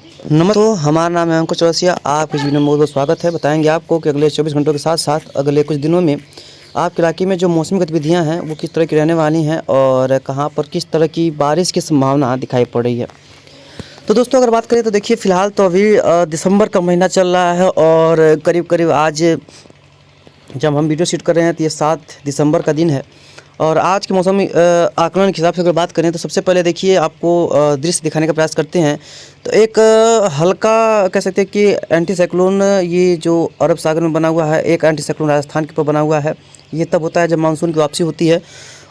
नमस्ते। तो हमारा नाम है अंकुश चौरसिया। आप इस वीडियो में बहुत बहुत स्वागत है। बताएंगे आपको कि अगले 24 घंटों के साथ साथ अगले कुछ दिनों में आपके इलाके में जो मौसमी गतिविधियां हैं वो किस तरह की रहने वाली हैं और कहां पर किस तरह की बारिश की संभावना दिखाई पड़ रही है। तो दोस्तों अगर बात करें तो देखिए फ़िलहाल तो अभी दिसंबर का महीना चल रहा है और करीब करीब आज जब हम वीडियो शूट कर रहे हैं तो ये 7 दिसंबर का दिन है। और आज के मौसम आकलन के हिसाब से अगर बात करें तो सबसे पहले देखिए आपको दृश्य दिखाने का प्रयास करते हैं। तो एक हल्का कह सकते हैं कि एंटी साइक्लोन ये जो अरब सागर में बना हुआ है, एक एंटी साइक्लोन राजस्थान के ऊपर बना हुआ है। ये तब होता है जब मानसून की वापसी होती है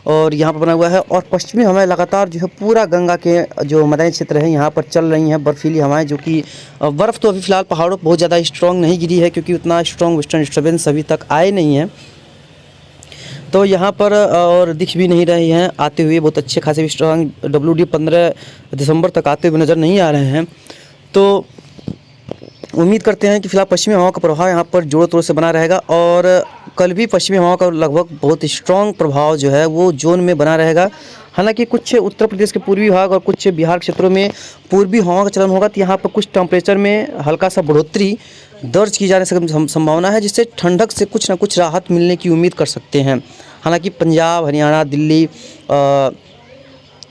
और यहाँ पर बना हुआ है। और पश्चिमी हवाएं लगातार जो है पूरा गंगा के जो मैदानी क्षेत्र है यहाँ पर चल रही हैं, बर्फीली हवाएं, जो कि बर्फ़ तो अभी फ़िलहाल पहाड़ों पर बहुत ज़्यादा स्ट्रॉन्ग नहीं गिरी है क्योंकि उतना स्ट्रॉन्ग वेस्टर्न डिस्टर्बेंस अभी तक आए नहीं है। तो यहाँ पर और दिख भी नहीं रही हैं आते हुए, बहुत अच्छे खासे स्ट्रॉन्ग WD 15 दिसंबर तक आते हुए नज़र नहीं आ रहे हैं। तो उम्मीद करते हैं कि फ़िलहाल पश्चिमी हवा का प्रभाव यहाँ पर जोरों तोरों से बना रहेगा और कल भी पश्चिमी हवा का लगभग बहुत स्ट्रॉन्ग प्रभाव जो है वो जोन में बना रहेगा। हालांकि कुछ उत्तर प्रदेश के पूर्वी भाग और कुछ बिहार क्षेत्रों में पूर्वी हवा का चलन होगा तो यहाँ पर कुछ टेम्परेचर में हल्का सा बढ़ोतरी दर्ज की जाने से संभावना है, जिससे ठंडक से कुछ ना कुछ राहत मिलने की उम्मीद कर सकते हैं। हालांकि पंजाब, हरियाणा, दिल्ली,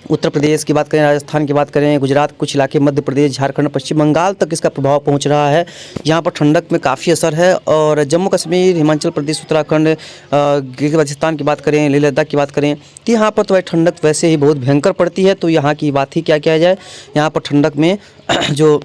उत्तर प्रदेश की बात करें, राजस्थान की बात करें, गुजरात, कुछ इलाके, मध्य प्रदेश, झारखंड, पश्चिम बंगाल तक इसका प्रभाव पहुंच रहा है। यहाँ पर ठंडक में काफ़ी असर है। और जम्मू कश्मीर, हिमाचल प्रदेश, उत्तराखंड, गिलगित-बाल्टिस्तान की बात करें, लेह लद्दाख की बात करें तो यहाँ पर तो ठंडक वैसे ही बहुत भयंकर पड़ती है। तो यहाँ की बात ही क्या किया जाए, यहाँ पर ठंडक में जो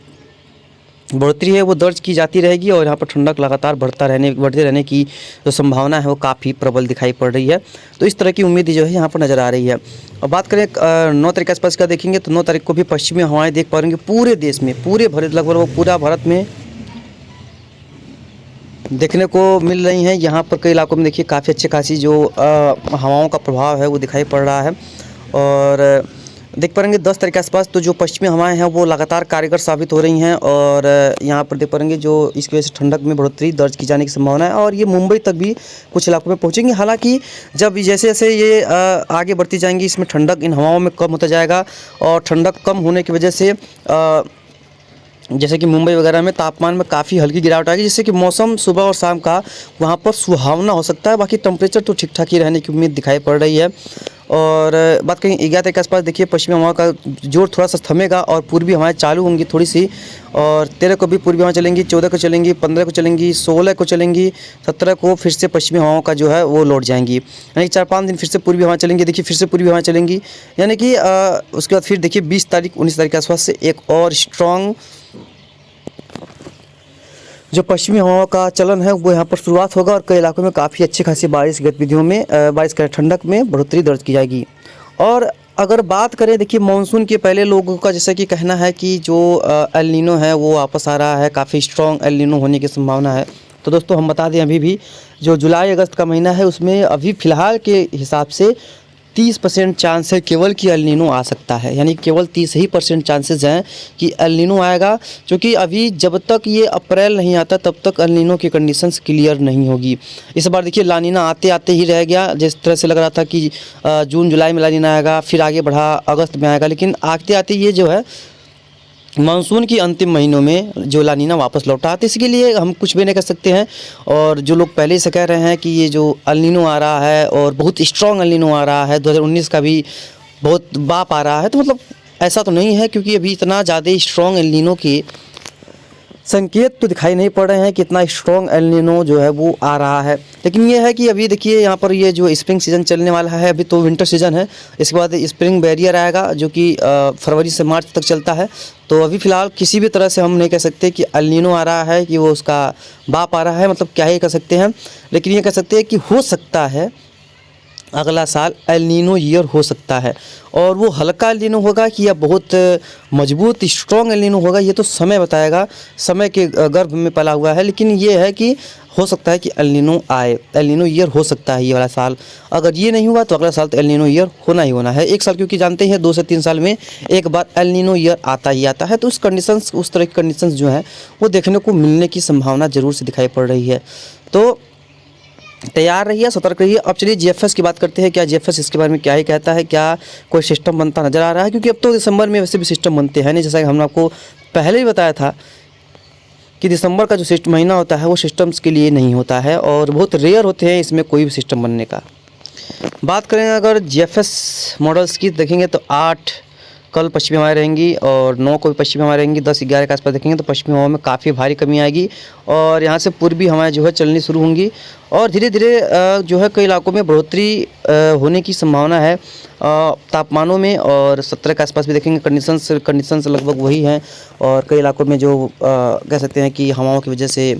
बढ़ोतरी है वो दर्ज की जाती रहेगी और यहाँ पर ठंडक लगातार बढ़ते रहने की जो संभावना है वो काफ़ी प्रबल दिखाई पड़ रही है। तो इस तरह की उम्मीद जो है यहाँ पर नज़र आ रही है। और बात करें 9 तारीख के आसपास का देखेंगे तो 9 तारीख को भी पश्चिमी हवाएं देख पाएंगे पूरे देश में, पूरे भारत, लगभग पूरा भारत में देखने को मिल रही हैं। यहाँ पर कई इलाकों में देखिए काफ़ी अच्छी खासी जो हवाओं का प्रभाव है वो दिखाई पड़ रहा है। और देख पाएंगे 10 तारीख के आसपास तो जो पश्चिमी हवाएं हैं वो लगातार कारगर साबित हो रही हैं और यहाँ पर देख पाएंगे जो इसकी वजह से ठंडक में बढ़ोतरी दर्ज की जाने की संभावना है और ये मुंबई तक भी कुछ इलाकों में पहुँचेंगी। हालांकि जब जैसे जैसे ये आगे बढ़ती जाएंगी इसमें ठंडक इन हवाओं में कम होता जाएगा और ठंडक कम होने की वजह से जैसे कि मुंबई वगैरह में तापमान में काफ़ी हल्की गिरावट आएगी, जिससे कि मौसम सुबह और शाम का वहाँ पर सुहावना हो सकता है। बाकी टेम्परेचर तो ठीक ठाक ही रहने की उम्मीद दिखाई पड़ रही है। और बात करें 11 तारीख के आसपास देखिए पश्चिमी हवा का जोर थोड़ा सा थमेगा और पूर्वी हवाएं चालू होंगी थोड़ी सी। और 13 को भी पूर्वी हवाएं चलेंगी, 14 को चलेंगी, 15 को चलेंगी, 16 को चलेंगी, 17 को फिर से पश्चिमी हवाओं का जो है वो लौट जाएंगी। यानी 4-5 दिन फिर से पूर्वी हवाएं चलेंगी। देखिए फिर से पूर्वी हवाएं चलेंगी, यानी कि उसके बाद फिर देखिए 20 तारीख 19 तारीख के आसपास से एक और स्ट्रॉन्ग जो पश्चिमी हवाओं का चलन है वो यहाँ पर शुरुआत होगा और कई इलाकों में काफ़ी अच्छी खासी बारिश गतिविधियों में बारिश का ठंडक में बढ़ोतरी दर्ज की जाएगी। और अगर बात करें देखिए मानसून के पहले लोगों का जैसा कि कहना है कि जो एल नीनो है वो वापस आ रहा है, काफ़ी स्ट्रॉन्ग एल नीनो होने की संभावना है। तो दोस्तों हम बता दें अभी भी जो जुलाई अगस्त का महीना है उसमें अभी फ़िलहाल के हिसाब से 30% चांस है केवल कि एल नीनो आ सकता है, यानी केवल 30 ही % चांसेस हैं कि एल नीनो आएगा। क्योंकि अभी जब तक ये अप्रैल नहीं आता तब तक एल नीनो की कंडीशंस क्लियर नहीं होगी। इस बार देखिए ला नीना आते आते ही रह गया, जिस तरह से लग रहा था कि जून जुलाई में ला नीना आएगा, फिर आगे बढ़ा अगस्त में आएगा, लेकिन आते आते ये जो है मानसून की अंतिम महीनों में जो ला नीना वापस लौटा है। तो इसके लिए हम कुछ भी नहीं कर सकते हैं। और जो लोग पहले से कह रहे हैं कि ये जो एल नीनो आ रहा है और बहुत स्ट्रॉन्ग एल नीनो आ रहा है, 2019 का भी बहुत बाप आ रहा है, तो मतलब ऐसा तो नहीं है क्योंकि अभी इतना ज़्यादा स्ट्रॉन्ग एल नीनो के संकेत तो दिखाई नहीं पड़ रहे हैं कि इतना स्ट्रॉन्ग एल नीनो जो है वो आ रहा है। लेकिन ये है कि अभी देखिए यहाँ पर ये जो स्प्रिंग सीज़न चलने वाला है, अभी तो विंटर सीज़न है, इसके बाद स्प्रिंग बैरियर आएगा जो कि फरवरी से मार्च तक चलता है। तो अभी फ़िलहाल किसी भी तरह से हम नहीं कह सकते कि एल नीनो आ रहा है कि वो उसका बाप आ रहा है, मतलब क्या ही कह सकते हैं। लेकिन ये कह सकते हैं कि हो सकता है अगला साल एल नीनो ईयर हो सकता है। और वो हल्का एल नीनो होगा कि या बहुत मजबूत स्ट्रॉन्ग एल नीनो होगा ये तो समय बताएगा, समय के गर्भ में पला हुआ है। लेकिन ये है कि हो सकता है कि एल नीनो आए, एल नीनो ईयर हो सकता है ये वाला साल। अगर ये नहीं हुआ तो अगला साल तो एल नीनो ईयर होना ही होना है। एक साल क्योंकि जानते हैं 2 से 3 साल में एक बार एल नीनो ईयर आता ही आता है। तो उस तरह की कंडीशंस जो हैं वो देखने को मिलने की संभावना ज़रूर से दिखाई पड़ रही है। तो तैयार रहिए, सतर्क रहिए। अब चलिए जीएफएस की बात करते हैं। क्या जीएफएस इसके बारे में क्या ही कहता है, क्या कोई सिस्टम बनता नज़र आ रहा है? क्योंकि अब तो दिसंबर में वैसे भी सिस्टम बनते हैं नहीं, जैसा कि हमने आपको पहले ही बताया था कि दिसंबर का जो महीना होता है वो सिस्टम्स के लिए नहीं होता है और बहुत रेयर होते हैं इसमें कोई भी सिस्टम बनने का। बात करें अगर GFS मॉडल्स की देखेंगे तो 8 कल पश्चिमी हवाएं रहेंगी और 9 को भी पश्चिमी हवाएं रहेंगी। 10-11 के आसपास देखेंगे तो पश्चिमी हवाओं में काफ़ी भारी कमी आएगी और यहाँ से पूर्वी हवाएं जो है चलनी शुरू होंगी और धीरे धीरे जो है कई इलाकों में बढ़ोतरी होने की संभावना है तापमानों में। और 17 के आसपास भी देखेंगे कंडीशंस लगभग वही हैं और कई इलाकों में जो कह सकते हैं कि हवाओं की वजह से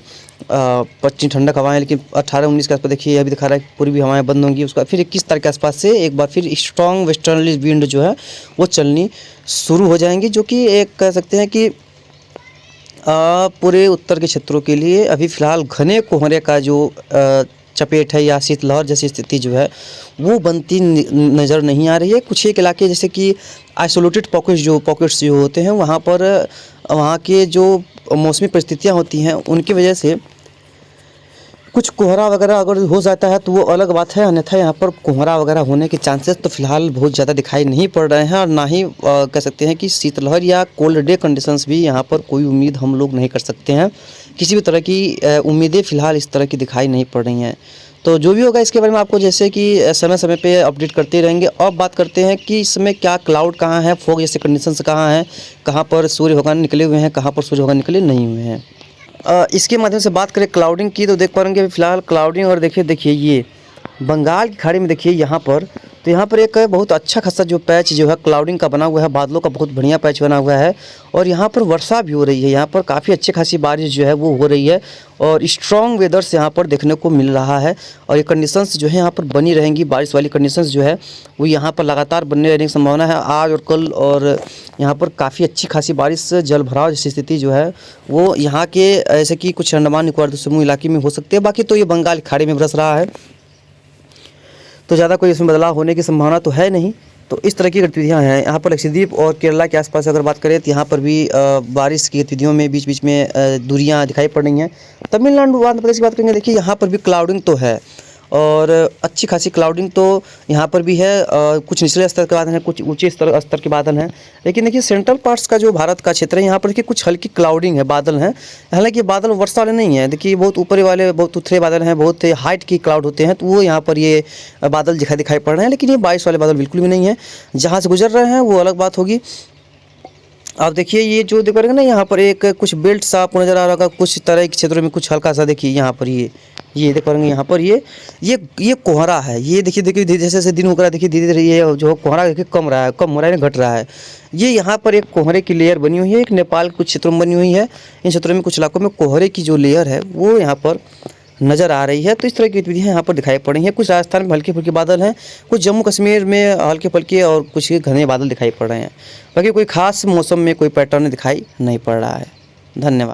पश्चिमी ठंडक हवाएं, लेकिन 18-19 के आसपास देखिए अभी दिखा रहा है पूर्वी हवाएं बंद होंगी। उसका फिर 21 तारीख के आसपास से एक बार फिर स्ट्रॉन्ग वेस्टर्नली विंड जो है वो चलनी शुरू हो जाएंगी, जो कि एक कह सकते हैं कि पूरे उत्तर के क्षेत्रों के लिए अभी फ़िलहाल घने कोहरे का जो चपेट है या शीतलहर जैसी स्थिति जो है वो बनती नज़र नहीं आ रही है। कुछ एक इलाके जैसे कि आइसोलेटेड पॉकेट्स जो होते हैं वहाँ पर वहाँ के जो मौसमी परिस्थितियाँ होती हैं उनकी वजह से कुछ कोहरा वगैरह अगर हो जाता है तो वो अलग बात है, अन्यथा यहाँ पर कोहरा वगैरह होने के चांसेस तो फ़िलहाल बहुत ज़्यादा दिखाई नहीं पड़ रहे हैं और ना ही कह सकते हैं कि शीतलहर या कोल्ड डे कंडीशंस भी यहाँ पर कोई उम्मीद हम लोग नहीं कर सकते हैं। किसी भी तरह की उम्मीदें फ़िलहाल इस तरह की दिखाई नहीं पड़ रही हैं। तो जो भी होगा इसके बारे में आपको जैसे कि समय समय पे अपडेट करते रहेंगे। अब बात करते हैं कि इसमें क्या क्लाउड कहाँ है, फॉग जैसे कंडीशंस कहाँ हैं, कहाँ पर सूर्य भगवान निकले हुए हैं, कहाँ पर सूर्य भगवान निकले नहीं हुए हैं। इसके माध्यम से बात करें क्लाउडिंग की तो देख पाएंगे अभी फ़िलहाल क्लाउडिंग और देखिए ये बंगाल की खाड़ी में देखिए यहाँ पर तो यहाँ पर एक बहुत अच्छा खासा जो पैच जो है क्लाउडिंग का बना हुआ है, बादलों का बहुत बढ़िया पैच बना हुआ है और यहाँ पर वर्षा भी हो रही है। यहाँ पर काफ़ी अच्छी खासी बारिश जो है वो हो रही है और स्ट्रॉन्ग वेदर्स यहाँ पर देखने को मिल रहा है और ये कंडीशंस जो है यहाँ पर बनी रहेंगी। बारिश वाली कंडीशंस जो है वो यहाँ पर लगातार बनने रहने की संभावना है आज और कल और यहाँ पर काफ़ी अच्छी खासी बारिश, जल भराव जैसी स्थिति जो है वो यहाँ के ऐसे कि कुछ अंडमान निकोबार समूह इलाके में हो सकती है। बाकी तो ये बंगाल की खाड़ी में बरस रहा है तो ज़्यादा कोई इसमें बदलाव होने की संभावना तो है नहीं। तो इस तरह की गतिविधियाँ हैं यहाँ पर लक्षद्वीप और केरला के आसपास अगर बात करें तो यहाँ पर भी बारिश की गतिविधियों में बीच बीच में दूरियाँ दिखाई पड़ रही हैं। तमिलनाडु आंध्र प्रदेश की बात करेंगे देखिए यहाँ पर भी क्लाउडिंग तो है और अच्छी खासी क्लाउडिंग तो यहाँ पर भी है। कुछ निचले स्तर के बादल हैं, कुछ ऊंचे स्तर के बादल हैं, लेकिन देखिए सेंट्रल पार्ट्स का जो भारत का क्षेत्र है यहाँ पर देखिए कुछ हल्की क्लाउडिंग है, बादल हैं। हालांकि बादल वर्षा वाले नहीं है, देखिए बहुत ऊपर वाले बहुत उथले बादल हैं, बहुत हाइट की क्लाउड होते हैं तो वो यहाँ पर ये बादल दिखाई पड़ रहे हैं, लेकिन ये बारिश वाले बादल बिल्कुल भी नहीं है। जहाँ से गुजर रहे हैं वो अलग बात होगी। आप देखिए ये जो देख पाएंगे ना यहाँ पर एक कुछ बेल्ट सा आपको नज़र आ रहा होगा, कुछ तरह के क्षेत्रों में कुछ हल्का सा देखिए यहाँ पर ये देख पाएंगे यहाँ पर ये कोहरा है। ये देखिए जैसे जैसे दिन हो रहा है देखिए धीरे धीरे ये जो कोहरा देखिए कम हो रहा है घट रहा है। ये यहाँ पर एक कोहरे की लेयर बनी हुई है, एक नेपाल के कुछ क्षेत्रों में बनी हुई है। इन क्षेत्रों में कुछ इलाकों में कोहरे की जो लेयर है वो यहाँ पर नज़र आ रही है। तो इस तरह की गतिविधियाँ यहाँ पर दिखाई पड़ रही हैं। कुछ राजस्थान में हल्के फुल्के बादल हैं, कुछ जम्मू कश्मीर में हल्के फुल्के और कुछ घने बादल दिखाई पड़ रहे हैं। बाकी कोई खास मौसम में कोई पैटर्न दिखाई नहीं पड़ रहा है। धन्यवाद।